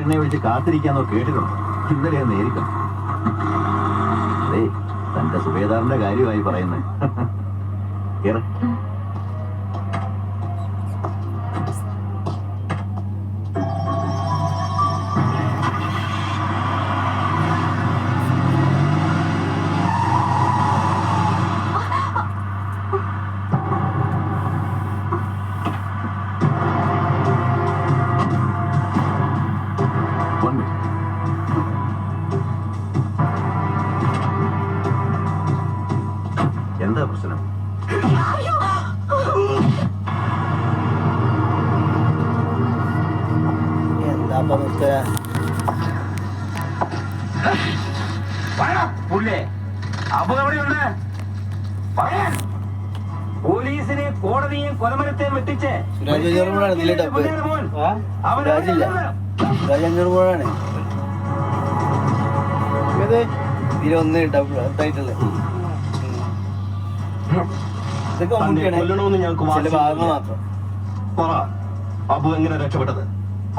എണ്ണ ഒഴിച്ച് കാത്തിരിക്കാന്നോ കേട്ടിട്ടുണ്ട്. ഇന്നലെ നേരിക്കും. അതെ, തന്റെ സുബേദാറിന്റെ കാര്യമായി പറയുന്നത്. എന്താ പ്രശ്നം? എന്താ പോലീസിനെ കോടതിയും കൊലമരത്തെയും വെട്ടിച്ച് ഇതിലൊന്ന് ഡബിളായിട്ടുള്ളത് ഭാഗങ്ങൾ മാത്രം. അബു എങ്ങനെ രക്ഷപ്പെട്ടത്?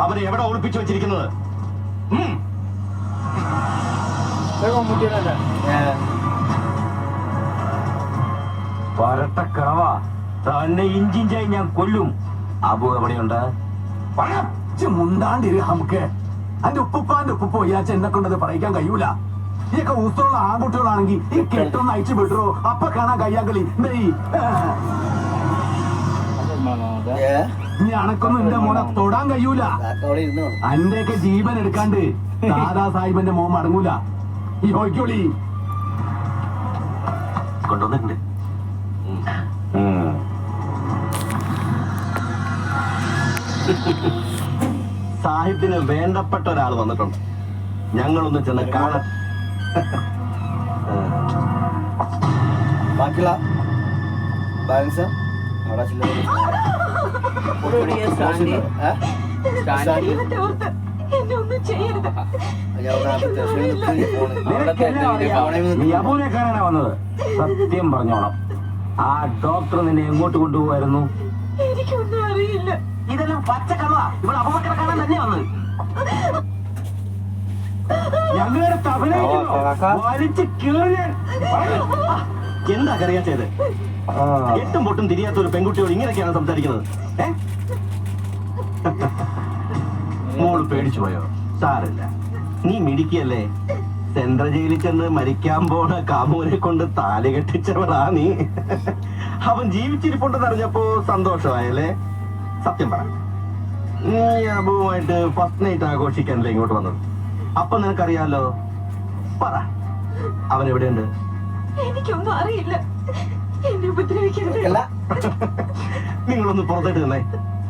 അവരെ എവിടെ ഒളിപ്പിച്ചു വെച്ചിരിക്കുന്നത്? പരട്ടക്കളവ തന്നെ ഇഞ്ചിഞ്ചായി ഞാൻ കൊല്ലും. അബു എവിടെയുണ്ട്? മുണ്ടാണ്ടിരി നമുക്ക് അതിന്റെ ഉപ്പുപ്പാന്റെ ഉപ്പുപ്പോ ഇയാച്ച എന്നെ കൊണ്ടത് പറയിക്കാൻ കഴിയൂല. ഈയൊക്കെ ഊസുള്ള ആൺകുട്ടികളാണെങ്കിൽ ഈ കെട്ടൊന്ന് അയച്ചു വിട്ടറോ, അപ്പൊ കാണാൻ കയ്യാക്കളി. നീ അണക്കൊന്നും എന്റെ മോനെ തൊടാൻ കഴിയൂല. അന്റെയൊക്കെ ജീവൻ എടുക്കാണ്ട് ദാദാ സാഹിബിന്റെ മോൻ മടങ്ങൂല. ഈ നോക്കിയോളി കൊണ്ടുവന്നിട്ടുണ്ട്. സാഹിബിന് വേണ്ടപ്പെട്ട ഒരാൾ വന്നിട്ടുണ്ട്. ഞങ്ങളൊന്ന് ചെന്ന് കാണാൻ. ബാക്കിയുള്ള ബാലൻസ് നീ അബുവിനെ കാണാനാ വന്നത്? സത്യം പറഞ്ഞോണം, ആ ഡോക്ടർ നിന്നെ എങ്ങോട്ട് കൊണ്ടുപോകായിരുന്നു? എനിക്കൊന്നും അറിയില്ല. ഇതെല്ലാം പച്ചക്കള്ള. ഇവിടെ അബൂബക്കറെ കാണാൻ തന്നെ വന്നത്. ഞങ്ങളുടെ വലിച്ച് കീറിയാൻ എന്താ കറിയാച്ചത്? എട്ടും പൊട്ടും തിരിയാത്ത ഒരു പെൺകുട്ടിയോട് ഇങ്ങനെയൊക്കെയാണ് സംസാരിക്കുന്നത്. മോള് പേടിച്ചു പോയോ? സാറില്ല, നീ മിടിക്കല്ലേ. സെൻട്രൽ ജയിലിൽ ചെന്ന് മരിക്കാൻ പോണ കാമൂനെ കൊണ്ട് താലി കെട്ടിച്ചവളാ നീ. അവൻ ജീവിച്ചിരിപ്പുണ്ടെന്ന് അറിഞ്ഞപ്പോ സന്തോഷമായല്ലേ? സത്യം പറ, നീ അബുവുമായിട്ട് ഫസ്റ്റ് നൈറ്റ് ആഘോഷിക്കാനല്ലേ ഇങ്ങോട്ട് വന്നത്? അപ്പൊ നിനക്കറിയാലോ. പറ, അവൻ എവിടെയുണ്ട്? എനിക്കൊന്നും അറിയില്ല. എന്നെ ഉപദ്രവിക്കരുത്. നിങ്ങളൊന്ന് പുറത്തേട്ട് നിന്നേ.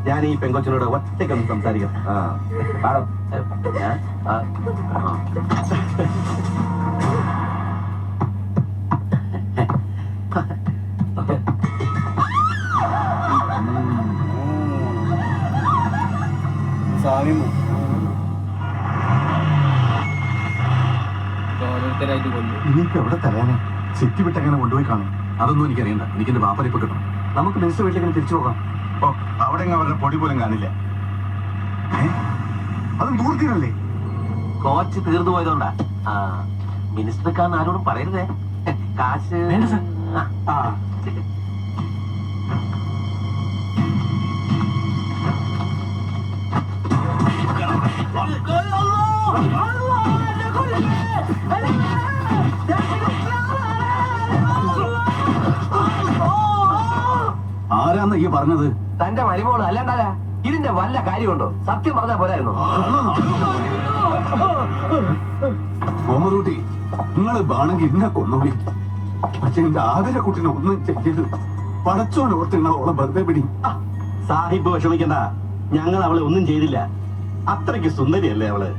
ഞാൻ ഈ പെങ്കൊച്ചിനോട് ഒറ്റയ്ക്കൊന്ന് സംസാരിക്കാം. ഇനിയിപ്പോ എവിടെ തരാനെ? സിറ്റി വിട്ടെങ്ങനെ കൊണ്ടുപോയി കാണും. അതൊന്നും എനിക്കറിയണ്ട. എനിക്ക് എന്റെ വാപ്പരിപ്പ് കിട്ടണം. നമുക്ക് മിനിസ്റ്റർ വീട്ടിലേക്ക് തിരിച്ചു പോകാം. ഓ, അവിടെ അവരുടെ പൊടി പോലും കാണില്ല. അതും ദൂരത്തിനല്ലേ? കോച്ച് തീർന്നു പോയതുകൊണ്ടാ. മിനിസ്റ്റർക്കാന്ന് ആരോടും പറയരുതേ. കാശ് വേണ്ട സാർ. ആരാന്ന് ഈ പറഞ്ഞത്? തന്റെ മരുമോള് അല്ലാണ്ടാ. ഇതിന്റെ വല്ല കാര്യമുണ്ടോ? സത്യം പറഞ്ഞാ പോരായിരുന്നു. മുഹമ്മദൂട്ടി, നിങ്ങള് വേണമെങ്കിൽ ഇന്നെ കൊന്നോളി. പക്ഷെ എന്റെ ആദരക്കുട്ടിനെ ഒന്നും ചെയ്യരുത്. പടച്ചോനോർത്ത് നിങ്ങളോളെ വെറുതെ പിടി. സാഹിബ് വിഷമിക്കണ്ട, ഞങ്ങൾ അവളെ ഒന്നും ചെയ്തില്ല. അത്രയ്ക്ക് സുന്ദരിയല്ലേ അവള്.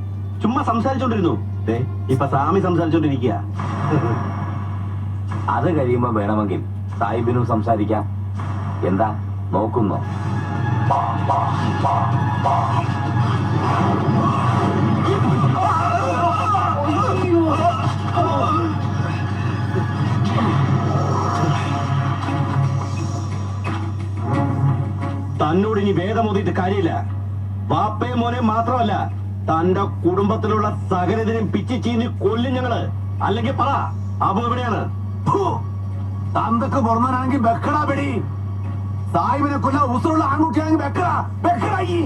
ചുമ്മാ സംസാരിച്ചോണ്ടിരുന്നു. ഇപ്പൊ സാമി സംസാരിച്ചോണ്ടിരിക്കുക. അത് കഴിയുമ്പോ വേണമെങ്കിൽ സാഹിബിനും സംസാരിക്കാം. എന്താ നോക്കുന്നോ? തന്നോട് ഇനി വേദമോദിയിട്ട് കാര്യമില്ല. വാപ്പയും മോനെ മാത്രമല്ല, തന്റെ കുടുംബത്തിലുള്ള സകലതിനും പിച്ചി ചീന്തി കൊല്ലും ഞങ്ങള്. അല്ലെങ്കിൽ പറ, അബു എവിടെയാണ്? തന്തൊക്കെ പുറന്നാണെങ്കിൽ വെക്കടാ പെടി. സാഹിബിനെ കൊല്ല ഉസുറുള്ള ആൺകുട്ടിയാണെങ്കിൽ വെക്കടായി.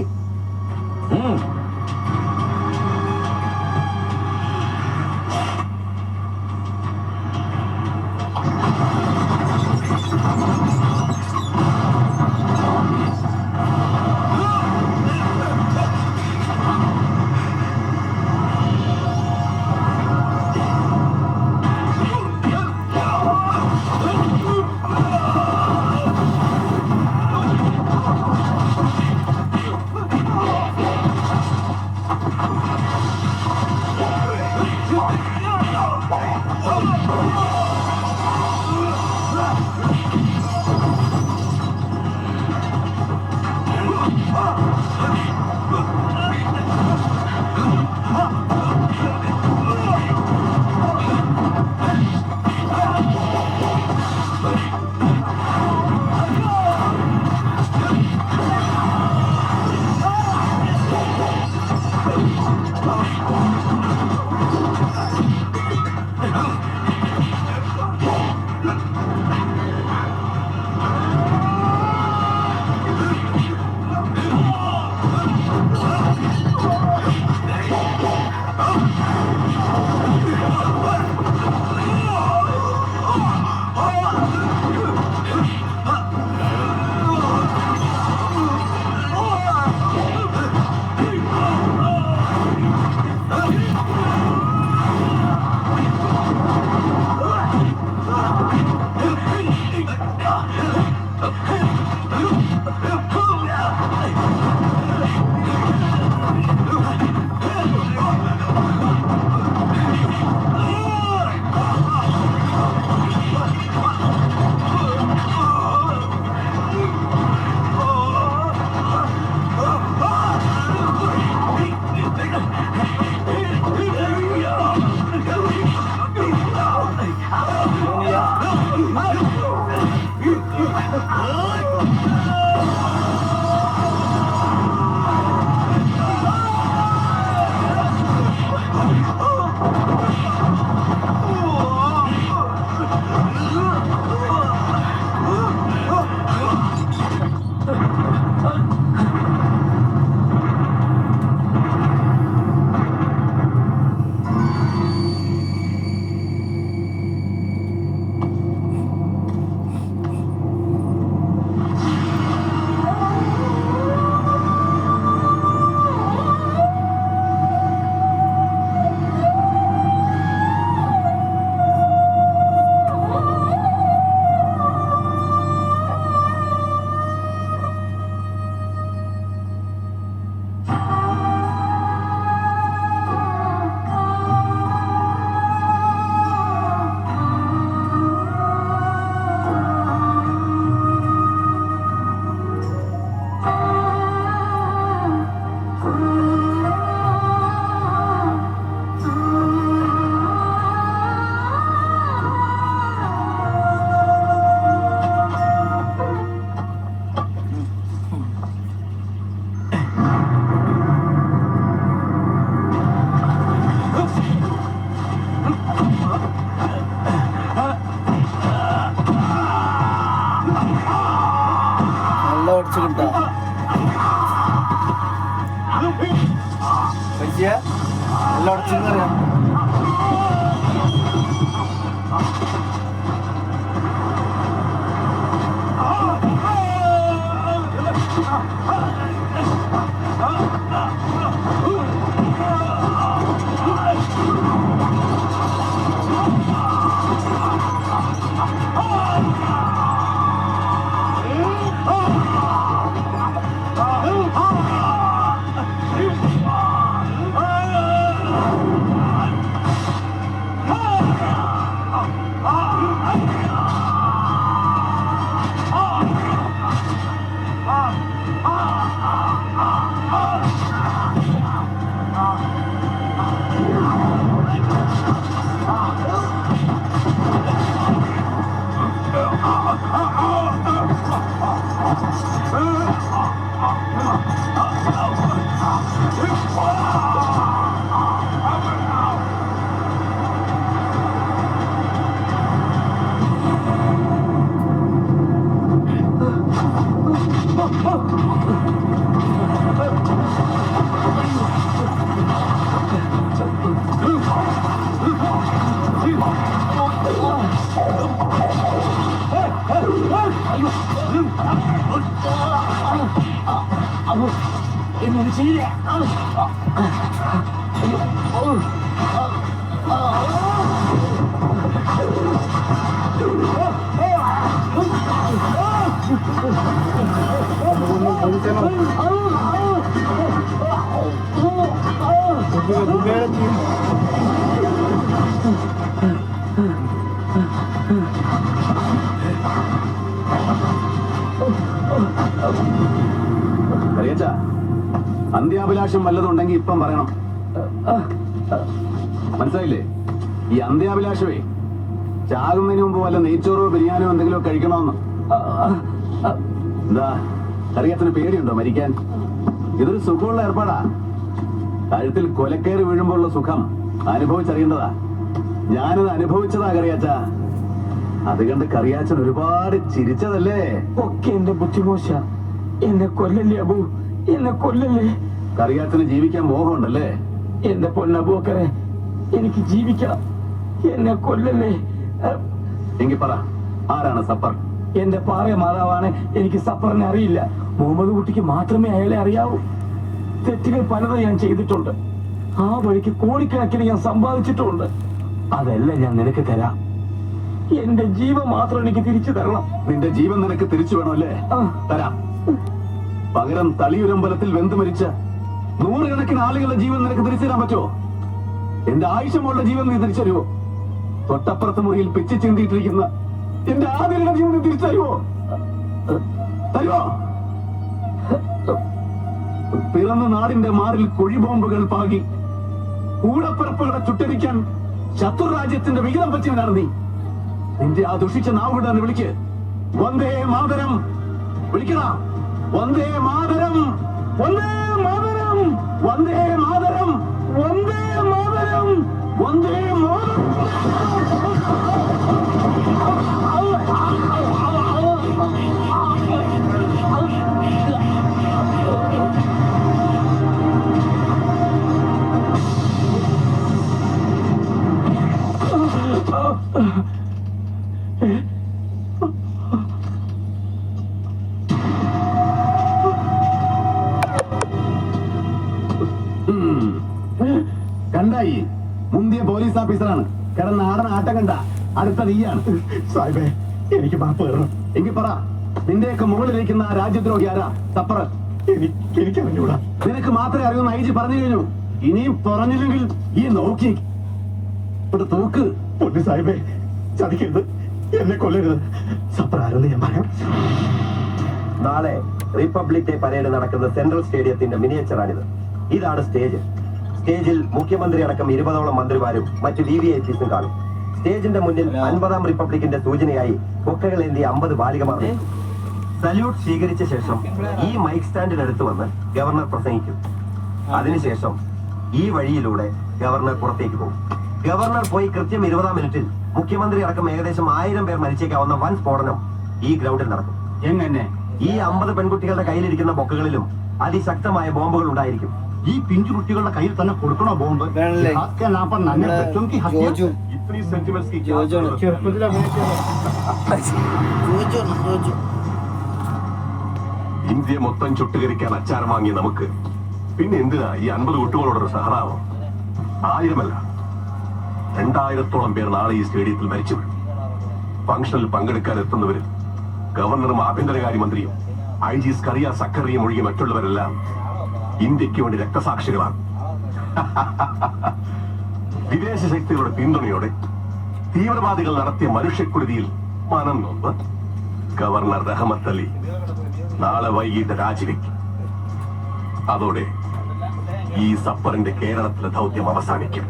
നല്ല ഉടച്ചെന്നറിയാം. എന്നൊന്നും ചെയ്യില്ല. അറിയച്ച അന്ത്യാഭിലാഷം വല്ലതുണ്ടെങ്കിൽ ഇപ്പം പറയണം. മനസ്സിലായില്ലേ? ഈ അന്ത്യാഭിലാഷമേ ചാകുന്നതിന് മുമ്പ് വല്ല നെയ്ച്ചോറോ ബിരിയാണിയോ എന്തെങ്കിലും കഴിക്കണമെന്ന്. എന്താ അറിയാത്തിന് പേടിയുണ്ടോ മരിക്കാൻ? ഇതൊരു സുഖമുള്ള ഏർപ്പാടാ. കഴുത്തിൽ കൊലക്കേറി വീഴുമ്പോഴുള്ള സുഖം അനുഭവിച്ചറിയേണ്ടതാ. ഞാനത് അനുഭവിച്ചതാ കറിയാച്ച. അത് കണ്ട് കറിയാച്ചൻ ഒരുപാട് ചിരിച്ചതല്ലേ? ഒക്കെ എന്റെ ബുദ്ധിമോശ. എന്നെ കൊല്ലല്ലേ അബു, എന്നെ കൊല്ലല്ലേ. കറിയാച്ചന് ജീവിക്കാൻ മോഹമുണ്ടല്ലേ? എന്റെ പൊന്നബൂക്കറെ, എനിക്ക് ജീവിക്കാം. എന്നെ കൊല്ലല്ലേ. എങ്കിൽ പറ, ആരാണ് സപ്പർ? എന്റെ പാറ മാതാവാണ്. എനിക്ക് സപ്പറിനെ അറിയില്ല. മുഹമ്മദ് കുട്ടിക്ക് മാത്രമേ അയാളെ അറിയാവൂ. തെറ്റുകൾ പലതും ഞാൻ ചെയ്തിട്ടുണ്ട്. ആ വഴിക്ക് കോടിക്കണക്കിന് ഞാൻ സമ്പാദിച്ചിട്ടുമുണ്ട്. അതെല്ലാം ഞാൻ നിനക്ക് തരാം. എന്റെ ജീവൻ മാത്രം എനിക്ക് തിരിച്ചു തരണം. നിന്റെ ജീവൻ നിനക്ക് തിരിച്ചു വേണമല്ലേ? തരാം. പകരം തളിയുരമ്പലത്തിൽ വെന്തു മരിച്ച നൂറുകണക്കിന് ആളുകളുടെ ജീവൻ നിനക്ക് തിരിച്ചു തരാൻ പറ്റുമോ? എന്റെ ആയുഷമുള്ള ജീവൻ നീ തിരിച്ചറിയോ? തൊട്ടപ്പുറത്ത് മുറിയിൽ പിച്ചു ചിന്തിയിട്ടിരിക്കുന്ന എന്റെ ആദ്യയുടെ ജീവൻ നീ തിരിച്ചറിയോ? തരുമോ? പിറന്ന നാടിന്റെ മാറിൽ കുഴിബോംബുകൾ പാകി കൂടപ്പിറപ്പുകളെ ചുട്ടരിക്കാൻ ശത്രുരാജ്യത്തിന്റെ വിഹിതം പറ്റിയവനാണ് നീ. നിന്റെ ആ ദുഷിച്ച നാവുകൊണ്ടാണ് വിളിക്ക്. വന്ദേ മാതരം വിളിക്കണ. വന്ദേ മാതരം, വന്ദേ മാതരം, വന്ദേ മാതരം, വന്ദേ മാതരം, വന്ദേ മാതരം. കണ്ടായി, മുന്തിയ പോലീസ് ഓഫീസറാണ്. കിടന്ന ആടന ആട്ടം കണ്ട. അടുത്ത നീയാണ്. സാഹിബേ, എനിക്ക് മാപ്പ് തരണം. എങ്കിൽ പറ, നിന്റെയൊക്കെ മുകളിലിരിക്കുന്ന ആ രാജ്യദ്രോഹി ആരാ? സപ്പർ. എനിക്ക് അറിഞ്ഞൂടാ. നിനക്ക് മാത്രമേ അറിയുന്ന ഐജി പറഞ്ഞു കഴിഞ്ഞു. ഇനിയും പറഞ്ഞില്ലെങ്കിൽ ഈ നോക്കി ഇവിടെ തൂക്ക്. പൊന്നു സാഹിബേ, ചതിക്കരുത്, എന്നെ കൊല്ലരുത്. സപ്പർ ആരെന്ന് ഞാൻ പറയാം. നാളെ റിപ്പബ്ലിക് ഡേ പരേഡ് നടക്കുന്ന സെൻട്രൽ സ്റ്റേഡിയത്തിന്റെ മിനിയേച്ചറാണിത്. ഇതാണ് സ്റ്റേജ്. സ്റ്റേജിൽ മുഖ്യമന്ത്രി അടക്കം 20ഓളം മന്ത്രിമാരും മറ്റ് VVIPസും കാണും. സ്റ്റേജിന്റെ മുന്നിൽ 50ാം റിപ്പബ്ലിക്കിന്റെ സൂചനയായി കൊക്കകളേന്തിയ 50 ബാലികമാർ. സല്യൂട്ട് സ്വീകരിച്ച ശേഷം ഈ മൈക്ക് സ്റ്റാൻഡിനടുത്ത് വന്ന് ഗവർണർ പ്രസംഗിക്കും. അതിനുശേഷം ഈ വഴിയിലൂടെ ഗവർണർ പുറത്തേക്ക് പോകും. ഗവർണർ പോയി കൃത്യം 20ാം മിനിറ്റിൽ മുഖ്യമന്ത്രി അടക്കം ഏകദേശം 1000 പേർ മരിച്ചേക്കാവുന്ന വൻ സ്ഫോടനം ഈ ഗ്രൗണ്ടിൽ നടക്കും. എങ്ങനെ? ഈ 50 പെൺകുട്ടികളുടെ കയ്യിലിരിക്കുന്ന ബൊക്കകളിലും അതിശക്തമായ ബോംബുകൾ ഉണ്ടായിരിക്കും. ഈ പിഞ്ചു കുട്ടികളുടെ കയ്യിൽ തന്നെ കൊടുക്കണോ ബോംബ്? വേണല്ലേ? ജോജു. ജോജു. ജോജു. ഇന്ത്യ മൊത്തം ചുട്ടുകരിക്കാൻ അച്ചാരം വാങ്ങിയ നമുക്ക് പിന്നെ എന്തിനാ ഈ 50 കുട്ടികളോടൊരു സഹതാപം? 1000 2000-ഓളം പേർ നാളെ ഈ സ്റ്റേഡിയത്തിൽ മരിച്ചു വീഴും. ഫംഗ്ഷനിൽ പങ്കെടുക്കാൻ എത്തുന്നവരിൽ ഗവർണറും ആഭ്യന്തരകാര്യമന്ത്രിയും IG സ്കറിയ സക്കറിയും ഒഴികെ മറ്റുള്ളവരെല്ലാം ഇന്ത്യക്ക് വേണ്ടി രക്തസാക്ഷികളാണ്. വിദേശ ശക്തികളുടെ പിന്തുണയോടെ തീവ്രവാദികൾ നടത്തിയ മനുഷ്യക്കുരുതിയിൽ മനം നൊമ്പ് ഗവർണർ റഹ്മത്ത് അലി നാളെ വൈകിട്ട് രാജിവെക്കും. അതോടെ ഈ സപ്പറിന്റെ കേരളത്തിലെ ദൗത്യം അവസാനിക്കും.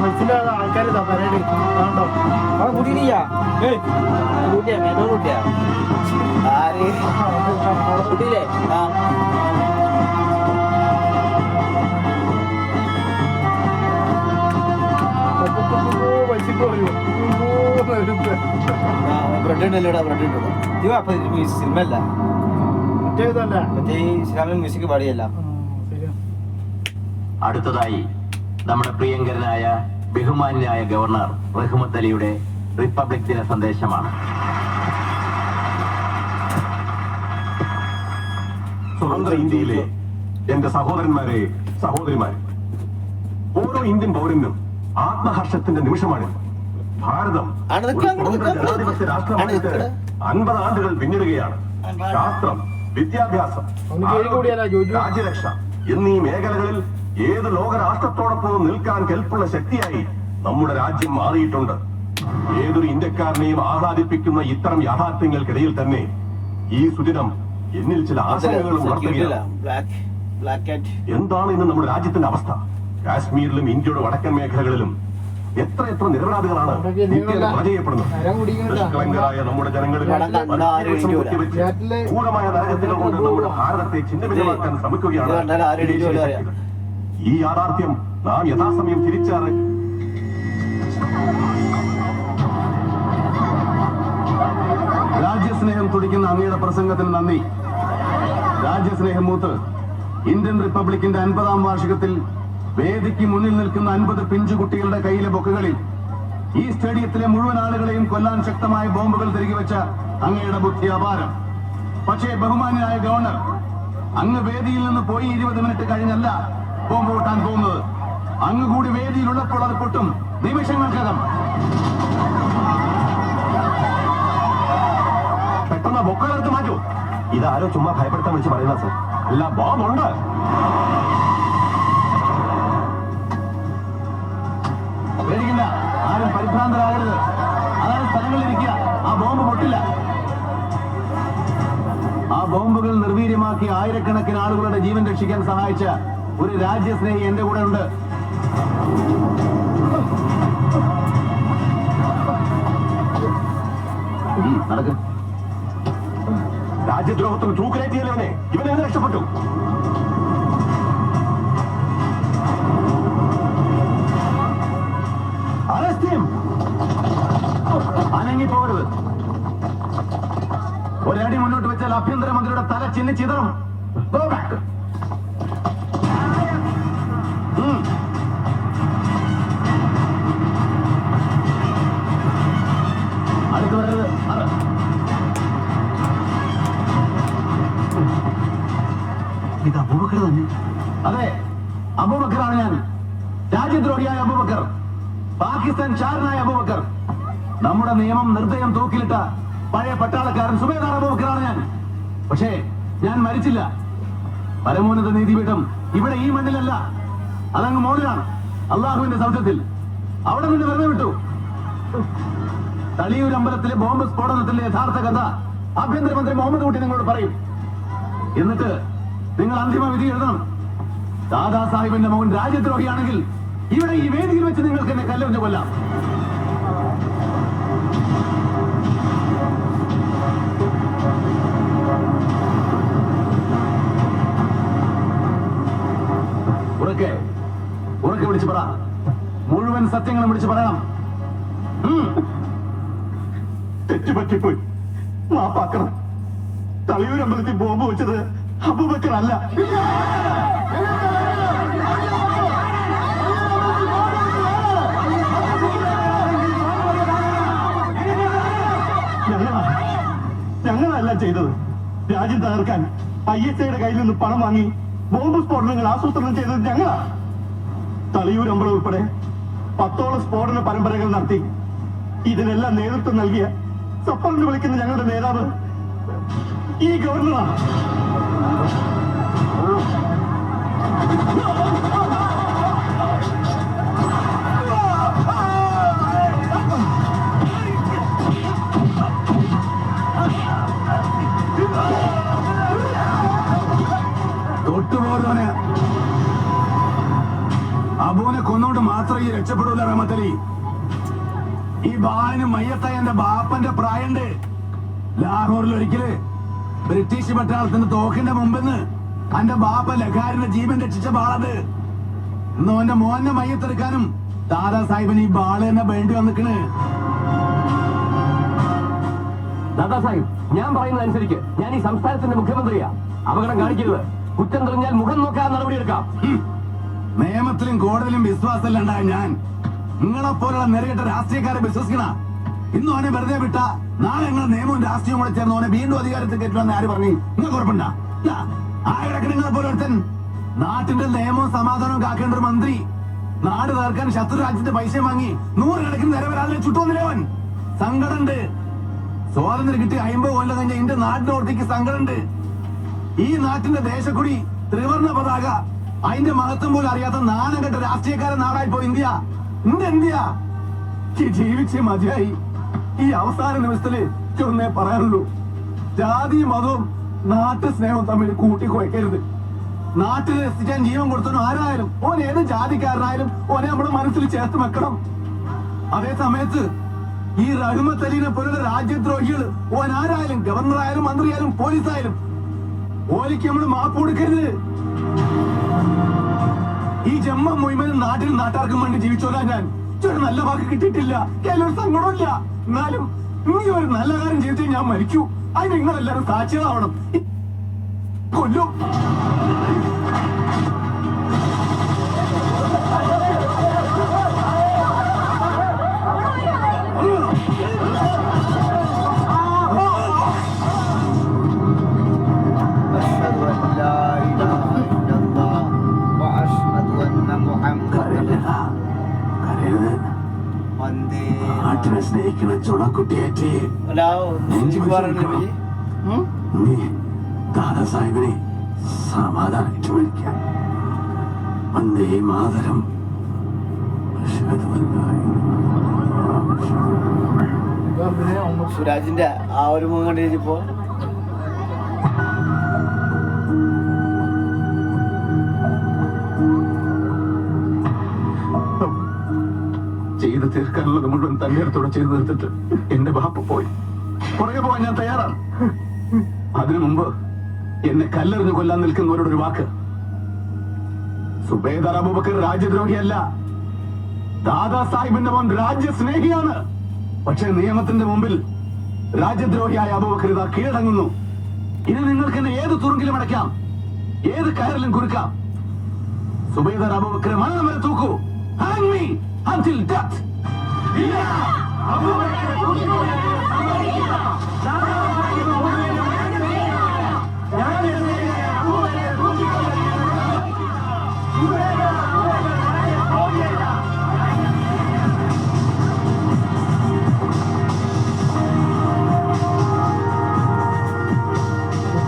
മനസ്സിലാകാൻ ആൾക്കാർ പരേഡ് കാണണ്ടോ? അവിടെ കൂട്ടിയില്ല. കുട്ടിയാ മെനു കുട്ടിയാ ആര് കുട്ടിയില്ലേ ആ ബ്രെഡ് ഉണ്ടല്ലോ ബ്രെഡ് ഉണ്ടല്ലോ ഇത് അപ്പൊ സിനിമ അല്ല മറ്റേ ഈ ഇസ്ലാമിക് മ്യൂസിക് പാടിയല്ല. അടുത്തതായി നമ്മുടെ പ്രിയങ്കരനായ ബഹുമാന്യനായ ഗവർണർ റഹ്മത്ത് അലിയുടെ റിപ്പബ്ലിക് ദിന സന്ദേശമാണ്. സ്വതന്ത്ര ഇന്ത്യയിലെ എന്റെ സഹോദരന്മാരെ സഹോദരിമാരെ, ഓരോ ഇന്ത്യൻ പൗരനും ആത്മഹർഷത്തിന്റെ നിമിഷമാണിത്. ഭാരതം ഒരു സ്വതന്ത്ര ജനാധിപത്യ രാഷ്ട്രമായിട്ട് 50 ആണ്ടുകൾ പിന്നിടുകയാണ്. ശാസ്ത്രം, വിദ്യാഭ്യാസം, രാജ്യരക്ഷ എന്നീ മേഖലകളിൽ ഏത് ലോകരാഷ്ട്രത്തോടൊപ്പം നിൽക്കാൻ കെൽപ്പുള്ള ശക്തിയായി നമ്മുടെ രാജ്യം മാറിയിട്ടുണ്ട്. ഏതൊരു ഇന്ത്യക്കാരനെയും ആഹ്ലാദിപ്പിക്കുന്ന ഇത്തരം യാഥാർത്ഥ്യങ്ങൾക്കിടയിൽ തന്നെ ഈ സുദിനം എന്നിൽ ചില ആശങ്കകളും ഉണർത്തുകയാണ്. എന്താണ് ഇന്ന് നമ്മുടെ രാജ്യത്തിന്റെ അവസ്ഥ? കാശ്മീരിലും ഇന്ത്യയുടെ വടക്കൻ മേഖലകളിലും എത്ര നിരപരാധികളാണ് കൊല ചെയ്യപ്പെടുന്നത്. നിഷ്കളങ്കരായ നമ്മുടെ ജനങ്ങളിൽ ക്രൂരമായ നരകത്തിനെ കൊണ്ട് നമ്മുടെ ഭാരതത്തെ ഛിന്നഭിന്നമാക്കാൻ ശ്രമിക്കുകയാണ്. ഈ യാഥാർത്ഥ്യം നാം യഥാസമയം തിരിച്ചറി രാജ്യസ്നേഹം തുടിക്കുന്ന അങ്ങയുടെ പ്രസംഗത്തിന് നന്ദി. രാജ്യസ്നേഹം മൂത്ത് ഇന്ത്യൻ റിപ്പബ്ലിക്കിന്റെ 50-ാം വാർഷികത്തിൽ വേദിക്ക് മുന്നിൽ നിൽക്കുന്ന 50 പിഞ്ചുകുട്ടികളുടെ കയ്യിലെ ബൊക്കുകളിൽ ഈ സ്റ്റേഡിയത്തിലെ മുഴുവൻ ആളുകളെയും കൊല്ലാൻ ശക്തമായ ബോംബുകൾ തിരികെ വെച്ച അങ്ങയുടെ ബുദ്ധി അപാരം. പക്ഷേ ബഹുമാന്യനായ ഗവർണർ, അങ്ങ് വേദിയിൽ നിന്ന് പോയി 20 മിനിറ്റ് കഴിഞ്ഞല്ല ബോംബ് പൊട്ടാൻ പോകുന്നത്. അങ്ങ് കൂടി വേദിയിലുള്ളപ്പോൾ അത് പൊട്ടും നിമിഷങ്ങൾക്കകം. പെട്ടെന്ന് ബൊക്കകളെടുത്ത് മാറ്റൂ. ഇതാരോ ചുമ്മാ ഭയപ്പെടുത്താൻ വിളിച്ച് പറയുന്ന സർ. അല്ല, ബോംബുണ്ട്. പേടിക്കില്ല, ആരും പരിഭ്രാന്തരാകരുത്. അതായത് സ്ഥലങ്ങളിലിരിക്കുക, ആ ബോംബ് പൊട്ടില്ല. ആ ബോംബുകൾ നിർവീര്യമാക്കി ആയിരക്കണക്കിന് ആളുകളുടെ ജീവൻ രക്ഷിക്കാൻ സഹായിച്ച ഒരു രാജ്യസ്നേഹി എന്റെ കൂടെ ഉണ്ട്. നടക്ക്. രാജ്യദ്രോഹത്തിന് തൂക്കിലേറ്റിയല്ലേ ഇവനെ രക്ഷപ്പെട്ടു. അനങ്ങിപ്പോകരുത്. ഒരടി മുന്നോട്ട് വെച്ചാൽ ആഭ്യന്തരമന്ത്രിയുടെ തല ചിന്നിച്ചിതറും. Go back. അടുത്ത് വരരുത്. ഇത് അബൂബക്കർ തന്നെ. അതെ, അബൂബക്കറാണ് ഞാൻ. രാജ്യദ്രോഹിയായ അബൂബക്കർ, പാകിസ്ഥാൻ ചാരനായ അബൂബക്കർ, നമ്മുടെ നിയമം നിർദ്ദയം തൂക്കിലിട്ട പഴയ പട്ടാളക്കാരൻ സുബേദാർ അബൂബക്കറാണ് ഞാൻ. പക്ഷേ ഞാൻ മരിച്ചില്ല. പരമോന്നത നീതിപീഠം ഇവിടെ ഈ മണ്ണിലല്ല, അതങ്ങ് മോളിലാണ്, അള്ളാഹുവിന്റെ സൗഖ്യത്തിൽ. അവിടെ നിന്ന് വെറുതെ വിട്ടു. തളിയൂർ അമ്പലത്തിലെ ബോംബ് സ്ഫോടനത്തിന്റെ യഥാർത്ഥ കഥ ആഭ്യന്തരമന്ത്രി മുഹമ്മദ് കുട്ടി നിങ്ങളോട് പറയും. എന്നിട്ട് നിങ്ങൾ അന്തിമ വിധി എഴുതണം. ദാദാ സാഹിബിന്റെ മകൻ രാജ്യദ്രോഹിയാണെങ്കിൽ ഇവിടെ ഈ വേദിയിൽ വെച്ച് നിങ്ങൾക്ക് എന്നെ കല്ലെറിഞ്ഞു കൊല്ലാം. ഉറക്കെ വിളിച്ചു പറ. മുഴുവൻ സത്യങ്ങളും വിളിച്ചു പറയണം. തെറ്റുപറ്റിപ്പോയി, മാപ്പാക്കണം. തളിയൂർ അമ്പലത്തിൽ ബോംബ് വെച്ചത് അബൂബക്കർ അല്ല. ഞങ്ങളല്ല ചെയ്തത്. രാജ്യം തകർക്കാൻ ISIയുടെ കയ്യിൽ നിന്ന് പണം വാങ്ങി ബോംബ് സ്ഫോടനങ്ങൾ ആസൂത്രണം ചെയ്തത് ഞങ്ങളാ. തളിയൂർ അമ്പലം ഉൾപ്പെടെ 10ഓളം സ്ഫോടന പരമ്പരകൾ നടത്തി ഇതിനെല്ലാം നേതൃത്വം നൽകിയ സപ്പറിന് വിളിക്കുന്ന ഞങ്ങളുടെ നേതാവ് ഈ ഗവർണറാണ്. തൊട്ടുപോകുന്നവന് അബൂനെ കൊന്നോണ്ട് മാത്രം ഈ രക്ഷപ്പെടൂല റഹ്മത്ത് അലി. ഈ ബാലിന് മയ്യത്തായ എന്റെ ബാപ്പന്റെ പ്രായണ്ട്. ലാഹോറിൽ ഒരിക്കല് ബ്രിട്ടീഷ് പട്ടാളത്തിന്റെ തോക്കിന്റെ മുമ്പെന്ന് അന്റെ ബാപ്പ ലഖാരിന്റെ ജീവൻ രക്ഷിച്ച ബാളത്. ഇന്ന് ഓന്റെ മോന്റെ മയ്യത്തെടുക്കാനും ദാദാ സാഹിബിന് ഈ ബാള് തന്നെ വേണ്ടി വന്നിക്കണ്. ദാദാ സാഹിബ്, ഞാൻ പറയുന്നത് അനുസരിച്ച് ഞാൻ ഈ സംസ്ഥാനത്തിന്റെ മുഖ്യമന്ത്രിയാ. അപകടം കാണിക്കരുത്. കുറ്റം തെളിഞ്ഞാൽ മുഖം നോക്കാൻ നടപടിയെടുക്കാം. നിയമത്തിലും കോടതിയിലും വിശ്വാസമല്ല ഉണ്ടായ ഞാൻ നിങ്ങളെപ്പോലുള്ള നിറകെട്ട രാഷ്ട്രീയക്കാരെ വിശ്വസിക്കണ. ഇന്ന് ഓനെ വെറുതെ വിട്ട നാളെ നിങ്ങളെ നിയമവും രാഷ്ട്രീയവും കൂടെ ചേർന്ന് ഓനെ വീണ്ടും അധികാരത്തിൽ കയറ്റുമെന്ന് ആര് പറഞ്ഞു? നിങ്ങൾക്ക് ഉറപ്പുണ്ട? ആയിടക്ക് നിങ്ങളെ പോലെ ഒരുത്തൻ നാട്ടിന്റെ നിയമവും സമാധാനവും കാക്കേണ്ട ഒരു മന്ത്രി നാട് തകർക്കാൻ ശത്രു രാജ്യത്തെ പൈസ വാങ്ങി 100 കണക്കിന് നിരവരാതിനെ ചുട്ടുവന്നില്ലേവൻ. സങ്കടമുണ്ട്. സ്വാതന്ത്ര്യം കിട്ടി 50 കൊല്ലം കഴിഞ്ഞ എന്റെ നാടിനോടത്തേക്ക് സങ്കടമുണ്ട്. ഈ നാട്ടിന്റെ ദേശക്കുടി ത്രിവർണ്ണ പതാക അതിന്റെ മഹത്വം പോലും അറിയാത്ത നാണം കെട്ട രാഷ്ട്രീയക്കാരൻ നാടായിപ്പോ ഇന്ത്യ. ഇന്ത്യ ജീവിച്ച് മതിയായി. ഈ അവസാന നിമിഷത്തില് ഒന്നേ പറയാനുള്ളൂ, ജാതിയും മതവും നാട്ടു സ്നേഹവും തമ്മിൽ കൂട്ടിക്കുഴയ്ക്കരുത്. നാട്ടിൽ രസിക്കാൻ ജീവൻ കൊടുത്തവനും ആരായാലും ഓൻ ഏത് ജാതിക്കാരനായാലും ഓനെ നമ്മുടെ മനസ്സിൽ ചേർത്ത് വെക്കണം. അതേ സമയത്ത് ഈ റഹ്മത്ത് അലീനെ പോലുള്ള രാജ്യദ്രോഹികൾ ഓൻ ആരായാലും ഗവർണറായാലും മന്ത്രിയായാലും പോലീസായാലും ഓലിക്ക് നമ്മൾ മാപ്പ് കൊടുക്കരുത്. ഈ ജമ്മ മുഴുവനും നാട്ടിൽ നാട്ടാർക്കും വേണ്ടി ജീവിച്ചോലാ ഞാൻ. ഒരു നല്ല വാക്ക് കിട്ടിയിട്ടില്ല, ഒരു സങ്കടമില്ല. എന്നാലും നീ ഒരു നല്ല കാര്യം ചെയ്തിട്ട് ഞാൻ മരിക്കൂ. അതിന് നിങ്ങളെല്ലാരും സാക്ഷികളാവണം. കൊല്ലും. أشهد أن لا إله إلا الله وأشهد أن محمدا വന്ദേ നാട്ടിനെ സ്നേഹിക്കുന്ന ചുണക്കുട്ടിയേറ്റ് നീ ദാദാ സാഹിബിനെ സമാധാനിച്ചു മരിക്കാം. വന്ദേ മാതരം. സുരാജിന്റെ ആ ഒരു മുഖം കണ്ടു കഴിഞ്ഞപ്പോ ചെയ്ത് തീർക്കാനുള്ളത് മുഴുവൻ തന്നെടുത്തോടെ ചെയ്തു തീർത്തിട്ട് എന്റെ ബാപ്പ പോയി. പുറകെ പോകാൻ ഞാൻ തയ്യാറാണ്. അതിനു മുമ്പ് എന്നെ കല്ലെറിഞ്ഞു കൊല്ലാൻ നിൽക്കുന്നവരോടൊരു വാക്ക്. സുബൈദർ അബൂബക്കർ രാജ്യദ്രോഹിയല്ല, ദാദാ സാഹിബിന്റെ മോൻ രാജ്യസ്നേഹിയാണ്. പക്ഷെ നിയമത്തിന്റെ മുമ്പിൽ രാജ്യദ്രോഹിയായ അബൂബക്കർ ഇതാ കീഴടങ്ങുന്നു. ഇനി നിങ്ങൾക്ക് എന്നെ ഏത് തുറുങ്കിലും അടയ്ക്കാം, ഏത് കയറിലും കുരുക്കാം. സുബൈദർ അബൂബക്കർ മരണം വരെ തൂക്കൂ. Hang me until death.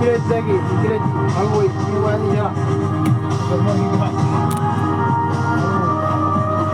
Secret lagi, secret. Aku ini mana?